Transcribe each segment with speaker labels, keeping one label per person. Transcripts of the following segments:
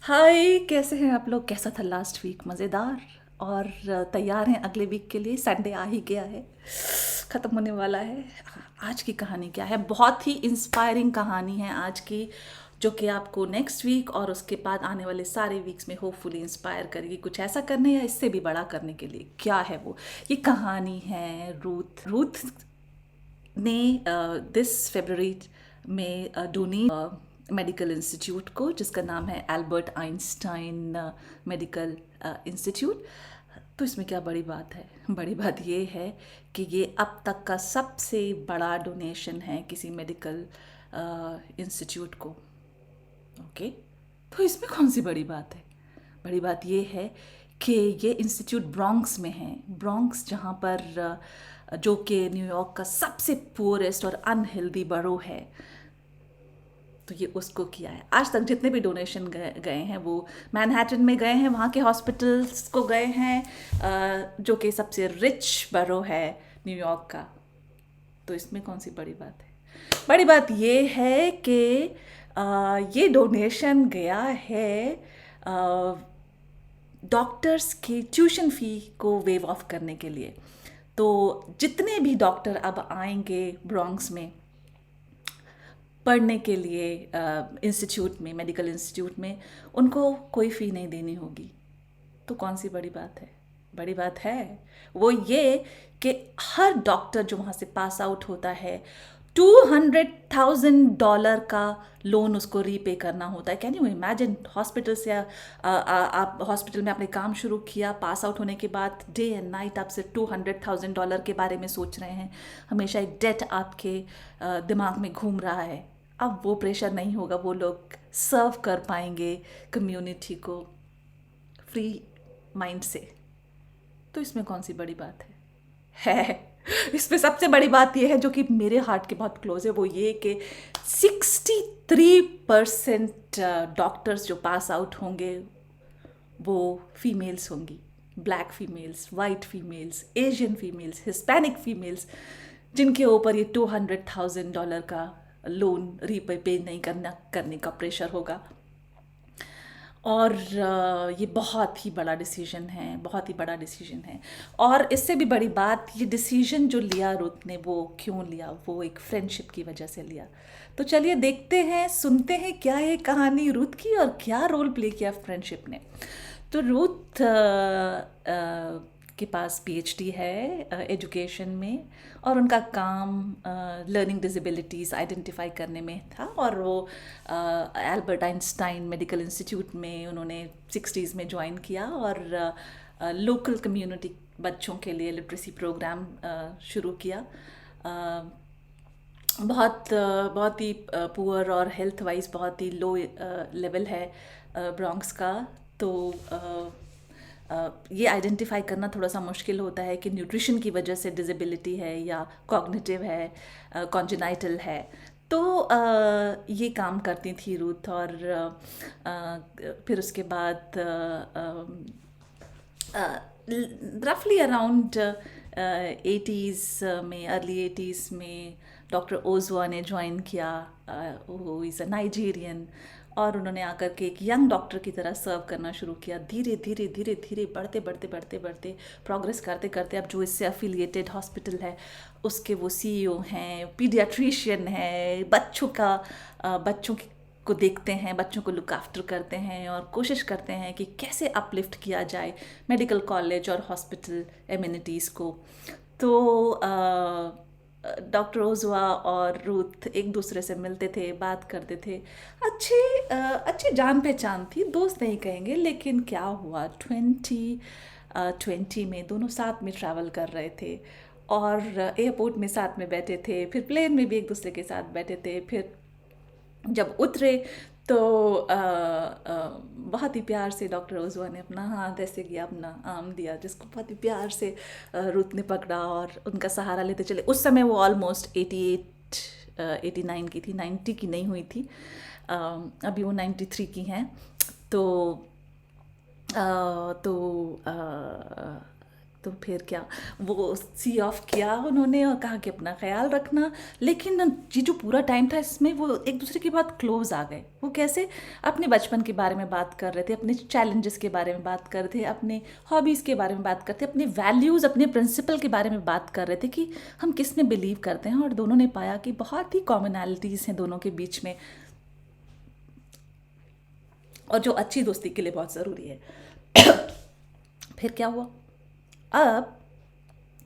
Speaker 1: हाय, कैसे हैं आप लोग? कैसा था लास्ट वीक? मज़ेदार? और तैयार हैं अगले वीक के लिए? संडे आ ही गया है, ख़त्म होने वाला है। आज की कहानी क्या है? बहुत ही इंस्पायरिंग कहानी है आज की, जो कि आपको नेक्स्ट वीक और उसके बाद आने वाले सारे वीक्स में होपफुली इंस्पायर करेगी कुछ ऐसा करने या इससे भी बड़ा करने के लिए। क्या है वो? ये कहानी है रूथ। रूथ ने दिस फेब्रवरी में डोनी मेडिकल इंस्टीट्यूट को, जिसका नाम है एल्बर्ट आइंस्टाइन मेडिकल इंस्टीट्यूट। तो इसमें क्या बड़ी बात है? बड़ी बात ये है कि ये अब तक का सबसे बड़ा डोनेशन है किसी मेडिकल इंस्टीट्यूट को। ओके, तो इसमें कौन सी बड़ी बात है? बड़ी बात ये है कि ये इंस्टीट्यूट ब्रॉन्क्स में है। ब्रॉन्क्स, जहाँ पर जो कि न्यूयॉर्क का सबसे पुअरेस्ट और अनहेल्दी बरो है। तो ये उसको किया है। आज तक जितने भी डोनेशन गए हैं वो मैनहट्टन में गए हैं, वहाँ के हॉस्पिटल्स को गए हैं, जो कि सबसे रिच बरो है न्यूयॉर्क का। तो इसमें कौन सी बड़ी बात है? बड़ी बात ये है कि ये डोनेशन गया है डॉक्टर्स की ट्यूशन फ़ी को वेव ऑफ करने के लिए। तो जितने भी डॉक्टर अब आएंगे ब्रॉन्क्स में पढ़ने के लिए इंस्टीट्यूट में, मेडिकल इंस्टीट्यूट में, उनको कोई फ़ी नहीं देनी होगी। तो कौन सी बड़ी बात है? बड़ी बात है वो ये कि हर डॉक्टर जो वहाँ से पास आउट होता है, $200,000 का लोन उसको रीपे करना होता है। Can you imagine? हॉस्पिटल से आप हॉस्पिटल में आपने काम शुरू किया, पास आउट होने के बाद डे एंड नाइट आप सिर्फ $200,000 के बारे में सोच रहे हैं। हमेशा एक डेट आपके दिमाग में घूम रहा है। अब वो प्रेशर नहीं होगा, वो लोग सर्व कर पाएंगे कम्युनिटी को फ्री माइंड से। तो इसमें कौन सी बड़ी बात है? इसमें सबसे बड़ी बात यह है, जो कि मेरे हार्ट के बहुत क्लोज है, वो ये कि 63% डॉक्टर्स जो पास आउट होंगे वो फीमेल्स होंगी। Black females, white females, Asian females, Hispanic females, जिनके ऊपर ये $200,000 का लोन रीपे पे नहीं करने का प्रेशर होगा। और ये बहुत ही बड़ा डिसीजन है, बहुत ही बड़ा डिसीजन है। और इससे भी बड़ी बात, ये डिसीजन जो लिया रुत ने, वो क्यों लिया? वो एक फ्रेंडशिप की वजह से लिया। तो चलिए देखते हैं, सुनते हैं क्या है कहानी रुत की और क्या रोल प्ले किया फ्रेंडशिप ने। तो रुथ के पास पीएचडी है एजुकेशन में, और उनका काम लर्निंग डिसेबिलिटीज़ आइडेंटिफाई करने में था। और वो एल्बर्ट आइंस्टाइन मेडिकल इंस्टीट्यूट में उन्होंने 60s में ज्वाइन किया और लोकल कम्युनिटी बच्चों के लिए लिटरेसी प्रोग्राम शुरू किया। बहुत ही पुअर और हेल्थ वाइज बहुत ही लो लेवल है ब्रॉन्क्स का। तो ये आइडेंटिफाई करना थोड़ा सा मुश्किल होता है कि न्यूट्रिशन की वजह से डिसेबिलिटी है या कॉग्निटिव है, कॉन्जेनाइटल है। तो ये काम करती थी रूथ। और फिर उसके बाद रफली अराउंड 80s में, अर्ली 80s में डॉक्टर ओजवा ने ज्वाइन किया। वो इज़ अ नाइजीरियन, और उन्होंने आकर के एक यंग डॉक्टर की तरह सर्व करना शुरू किया। धीरे धीरे धीरे धीरे बढ़ते बढ़ते बढ़ते बढ़ते प्रोग्रेस करते करते अब जो इससे अफिलिएटेड हॉस्पिटल है उसके वो सीईओ हैं, पीडियाट्रिशियन है, बच्चों को देखते हैं, बच्चों को लुक आफ्टर करते हैं और कोशिश करते हैं कि कैसे अपलिफ्ट किया जाए मेडिकल कॉलेज और हॉस्पिटल एमिनिटीज़ को। तो डॉक्टर ओजवा और रूथ एक दूसरे से मिलते थे, बात करते थे। अच्छी जान पहचान थी, दोस्त नहीं कहेंगे, लेकिन क्या हुआ 2020 में दोनों साथ में ट्रैवल कर रहे थे और एयरपोर्ट में साथ में बैठे थे, फिर प्लेन में भी एक दूसरे के साथ बैठे थे। फिर जब उतरे तो बहुत ही प्यार से डॉक्टर ओजवा ने अपना हाथ ऐसे किया, अपना आर्म दिया, जिसको बहुत ही प्यार से रुत ने पकड़ा और उनका सहारा लेते चले। उस समय वो ऑलमोस्ट 89 की थी, 90 की नहीं हुई थी। अभी वो 93 की हैं। तो तो फिर क्या, वो सी ऑफ किया उन्होंने और कहा कि अपना ख्याल रखना। लेकिन ये जो पूरा टाइम था इसमें वो एक दूसरे के बहुत क्लोज आ गए। वो कैसे, अपने बचपन के बारे में बात कर रहे थे, अपने चैलेंजेस के बारे में बात कर रहे थे, अपने हॉबीज़ के बारे में बात करते, अपने वैल्यूज़, अपने प्रिंसिपल के बारे में बात कर रहे थे कि हम किस में बिलीव करते हैं। और दोनों ने पाया कि बहुत ही कॉमनैलिटीज़ हैं दोनों के बीच में, और जो अच्छी दोस्ती के लिए बहुत ज़रूरी है। फिर क्या हुआ, अब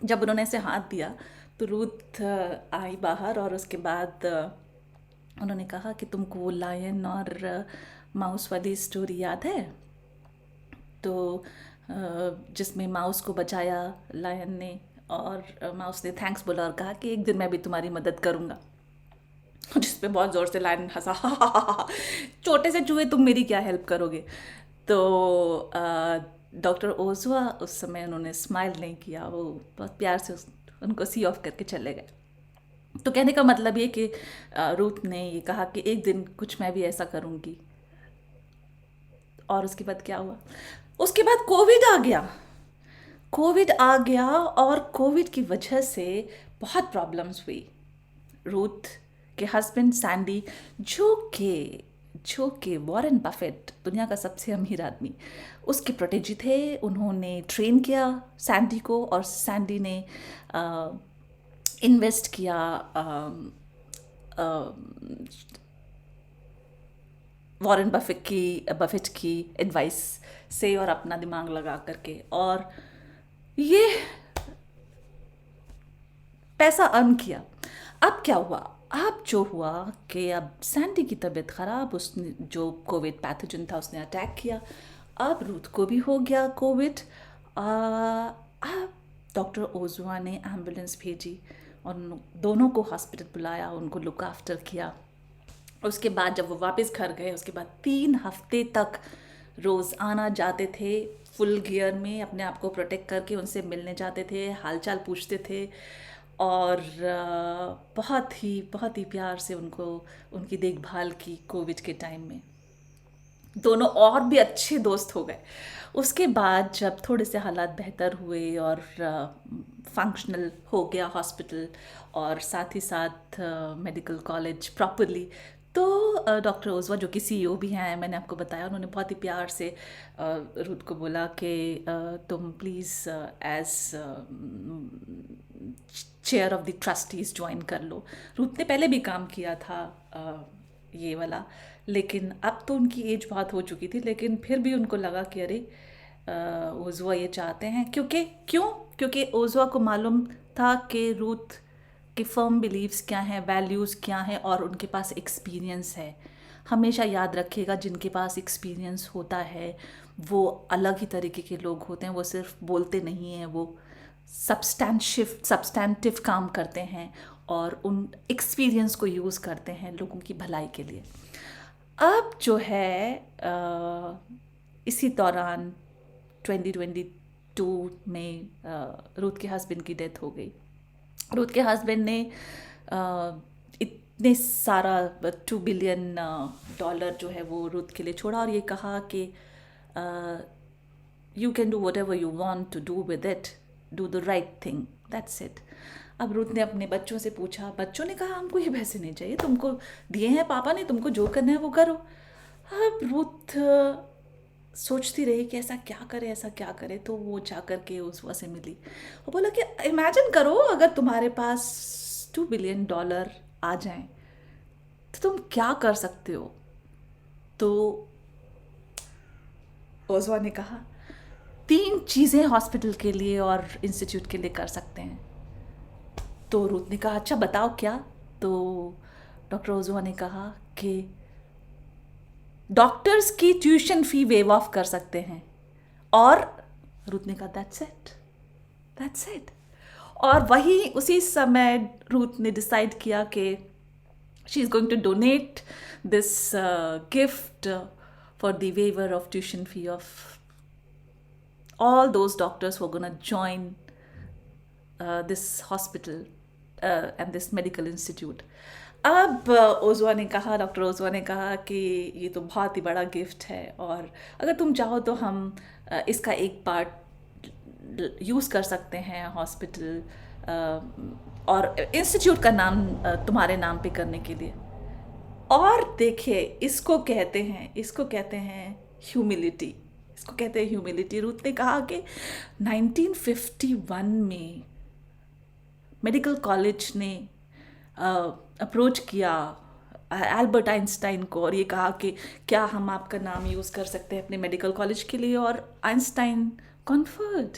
Speaker 1: जब उन्होंने ऐसे हाथ दिया तो रूथ आई बाहर, और उसके बाद उन्होंने कहा कि तुमको वो लायन और माउस वाली स्टोरी याद है? तो जिसमें माउस को बचाया लायन ने, और माउस ने थैंक्स बोला और कहा कि एक दिन मैं भी तुम्हारी मदद करूँगा। जिस पे बहुत ज़ोर से लायन हंसा, छोटे से चूहे तुम मेरी क्या हेल्प करोगे। तो डॉक्टर ओजुआ उस समय उन्होंने स्माइल नहीं किया, वो बहुत प्यार से उनको सी ऑफ करके चले गए। तो कहने का मतलब ये कि रूथ ने ये कहा कि एक दिन कुछ मैं भी ऐसा करूँगी। और उसके बाद क्या हुआ, उसके बाद कोविड आ गया। कोविड आ गया और कोविड की वजह से बहुत प्रॉब्लम्स हुई। रूथ के हस्बैंड सैंडी, जो कि वॉरेन बफेट, दुनिया का सबसे अमीर आदमी, उसके प्रोटेजी थे। उन्होंने ट्रेन किया सैंडी को, और सैंडी ने इन्वेस्ट किया वॉरेन बफेट की एडवाइस से, और अपना दिमाग लगा करके, और ये पैसा अर्न किया। अब क्या हुआ, अब जो हुआ कि अब सैंडी की तबीयत ख़राब, उसने जो कोविड पैथोजन था उसने अटैक किया। अब रूथ को भी हो गया कोविड। अब डॉक्टर ओजुआ ने एम्बुलेंस भेजी और दोनों को हॉस्पिटल बुलाया, उनको लुक आफ्टर किया। उसके बाद जब वो वापस घर गए, उसके बाद 3 हफ्ते तक रोज़ आना जाते थे, फुल गियर में अपने आप को प्रोटेक्ट करके उनसे मिलने जाते थे, हालचाल पूछते थे, और बहुत ही प्यार से उनको उनकी देखभाल की कोविड के टाइम में। दोनों और भी अच्छे दोस्त हो गए। उसके बाद जब थोड़े से हालात बेहतर हुए और फंक्शनल हो गया हॉस्पिटल, और साथ ही साथ मेडिकल कॉलेज प्रॉपरली, तो डॉक्टर ओजुआ जो कि सीईओ भी हैं, मैंने आपको बताया, उन्होंने बहुत ही प्यार से रूथ को बोला कि तुम please as chair of the trustees join कर लो। रूथ ने पहले भी काम किया था ये वाला, लेकिन अब तो उनकी एज बहुत हो चुकी थी, लेकिन फिर भी उनको लगा कि अरे ओजुआ ये चाहते हैं, क्योंकि ओजुआ को मालूम था कि रूथ के फर्म बिलीव्स क्या हैं, वैल्यूज़ क्या हैं, और उनके पास एक्सपीरियंस है। हमेशा याद रखिएगा, जिनके पास एक्सपीरियंस होता है वो अलग ही तरीके के लोग होते हैं। वो सिर्फ बोलते नहीं हैं, वो सब्सटैंटिव काम करते हैं, और उन एक्सपीरियंस को यूज़ करते हैं लोगों की भलाई के लिए। अब जो है इसी दौरान 2022 में रूथ के हस्बैंड की डेथ हो गई। रूथ के हस्बैंड ने इतने सारा $2 बिलियन जो है वो रूथ के लिए छोड़ा, और ये कहा कि you can do whatever you want to do with it, do the right thing, that's it. अब रूथ ने अपने बच्चों से पूछा, बच्चों ने कहा हमको ये पैसे नहीं चाहिए, तुमको दिए हैं पापा ने, तुमको जो करना है वो करो। अब रूथ सोचती रही कि ऐसा क्या करे, तो वो जा कर के ओजुआ से मिली और बोला कि इमेजिन करो अगर तुम्हारे पास $2 बिलियन आ जाएं तो तुम क्या कर सकते हो। तो ओजुआ ने कहा 3 चीज़ें हॉस्पिटल के लिए और इंस्टीट्यूट के लिए कर सकते हैं। तो रूथ ने कहा अच्छा बताओ क्या। तो डॉक्टर ओजुआ ने कहा कि डॉक्टर्स की ट्यूशन फ़ी वेव ऑफ कर सकते हैं। और रूथ ने कहा दैट्स इट। और वही उसी समय रूथ ने डिसाइड किया कि she is going to donate this gift for the waiver of tuition fee of all those doctors who are going to join this hospital and this medical institute. अब ओजुआ ने कहा, डॉक्टर ओजुआ ने कहा कि ये तो बहुत ही बड़ा गिफ्ट है, और अगर तुम चाहो तो हम इसका एक पार्ट यूज़ कर सकते हैं हॉस्पिटल और इंस्टीट्यूट का नाम तुम्हारे नाम पे करने के लिए। और देखिए, इसको कहते हैं ह्यूमिलिटी। इसको कहते हैं ह्यूमिलिटी। रूथ ने कहा कि 1951 में मेडिकल कॉलेज ने अप्रोच किया एल्बर्ट आइंस्टाइन को और ये कहा कि क्या हम आपका नाम यूज़ कर सकते हैं अपने मेडिकल कॉलेज के लिए, और आइंस्टाइन कॉन्फर्ड।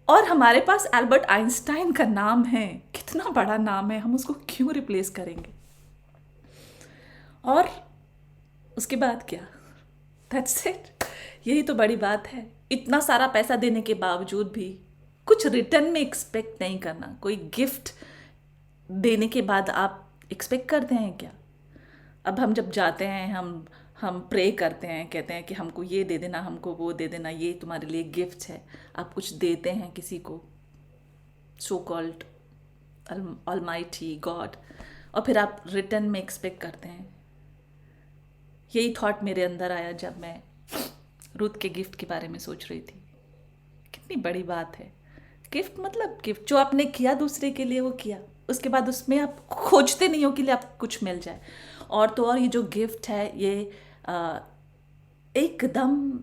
Speaker 1: और हमारे पास एल्बर्ट आइंस्टाइन का नाम है, कितना बड़ा नाम है, हम उसको क्यों रिप्लेस करेंगे? और उसके बाद क्या? That's it. यही तो बड़ी बात है। इतना सारा पैसा देने के बावजूद भी कुछ रिटर्न में एक्सपेक्ट नहीं करना। कोई गिफ्ट देने के बाद आप एक्सपेक्ट करते हैं क्या? अब हम जब जाते हैं, हम प्रे करते हैं, कहते हैं कि हमको ये दे देना, हमको वो दे देना, ये तुम्हारे लिए गिफ्ट है। आप कुछ देते हैं किसी को, सो कॉल्ड ऑलमाइटी गॉड, और फिर आप रिटर्न में एक्सपेक्ट करते हैं। यही थॉट मेरे अंदर आया जब मैं रूथ के गिफ्ट के बारे में सोच रही थी। कितनी बड़ी बात है। गिफ्ट मतलब गिफ्ट जो आपने किया दूसरे के लिए, वो किया, उसके बाद उसमें आप खोजते नहीं हो कि लिए आपको कुछ मिल जाए। और तो और ये जो गिफ्ट है ये एकदम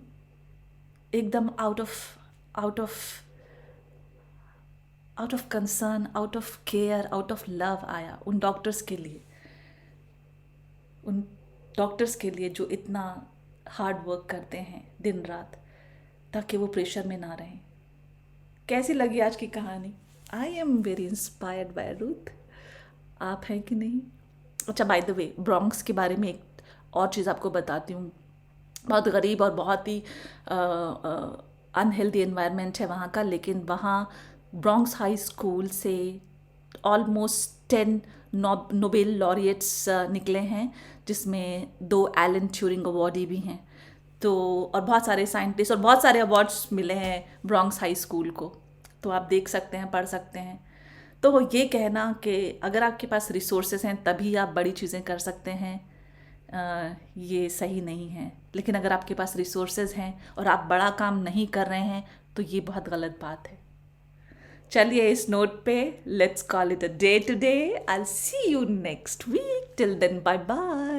Speaker 1: एकदम out of concern, out of care, out of love आया उन डॉक्टर्स के लिए, जो इतना हार्ड वर्क करते हैं दिन रात ताकि वो प्रेशर में ना रहें। कैसी लगी आज की कहानी? I am very inspired by Ruth. आप हैं कि नहीं? अच्छा, बाय द वे, ब्रॉन्क्स के बारे में एक और चीज़ आपको बताती हूँ। बहुत गरीब और बहुत ही अनहेल्दी एनवायरनमेंट है वहाँ का, लेकिन वहाँ ब्रॉन्क्स हाई स्कूल से ऑलमोस्ट 10 नोबेल लॉरिएट्स निकले हैं, जिसमें 2 एलन ट्यूरिंग अवार्डी भी हैं। तो और बहुत सारे साइंटिस्ट और बहुत सारे अवार्ड्स मिले हैं ब्रॉन्क्स हाई स्कूल को। तो आप देख सकते हैं, पढ़ सकते हैं। तो ये कहना कि अगर आपके पास रिसोर्सेज हैं तभी आप बड़ी चीज़ें कर सकते हैं, ये सही नहीं है। लेकिन अगर आपके पास रिसोर्सेज हैं और आप बड़ा काम नहीं कर रहे हैं तो ये बहुत गलत बात है। चलिए, इस नोट पे let's call it a day today. I will see you next week. Till then, bye bye.